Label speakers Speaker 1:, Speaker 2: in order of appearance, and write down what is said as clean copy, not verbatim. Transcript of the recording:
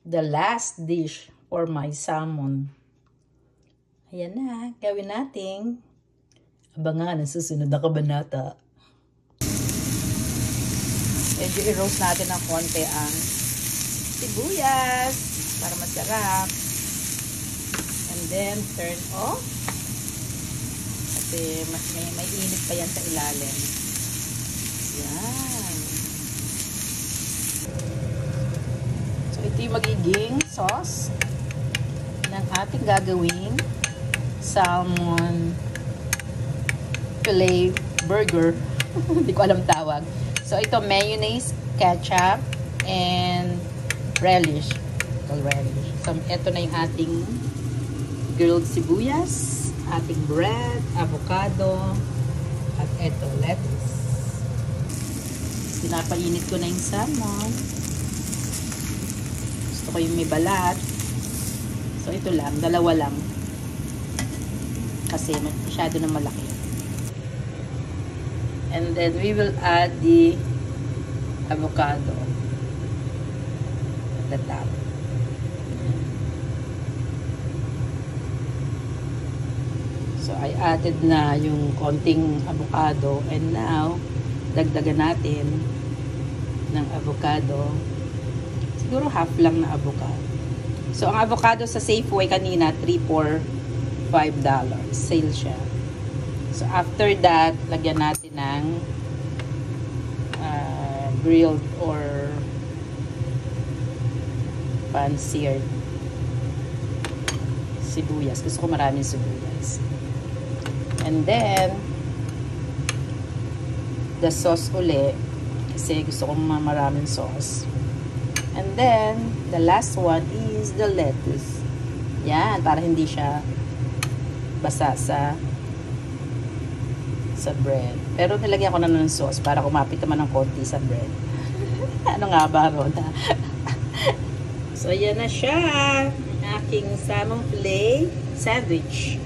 Speaker 1: the last dish for my salmon. Ayan na, gawin natin. Abangan ang susunod na kabanata. Medyo i-roast natin ng konti ang sibuyas para masarap. And then, turn off. Kasi may init pa yan sa ilalim. Yan. So, ito yung magiging sauce ng ating gagawing salmon filet burger. Hindi ko alam tawag. So, ito mayonnaise, ketchup, and relish. So, ito na yung ating grilled sibuyas, ating bread, avocado, at ito, lettuce. Pinapainit ko na yung salmon. Gusto ko yung may balat. So, ito lang, dalawa lang. Kasi masyado na malaki. And then we will add the avocado at the top. So I added na yung konting avocado, and now dagdagan natin ng avocado. Siguro half lang na avocado. So ang avocado sa Safeway kanina $3 for $5. Sale siya. So, after that, lagyan natin ng grilled or pan-seared sibuyas. Gusto ko maraming sibuyas. And then, the sauce uli. Kasi gusto ko maraming sauce. And then, the last one is the lettuce. Yan, para hindi siya basa sa bread. Pero nilagyan ko na ng sauce para kumapit naman ng konti sa bread. Ano nga ba, Rona? So, ayan na siya. Aking salmon filet sandwich.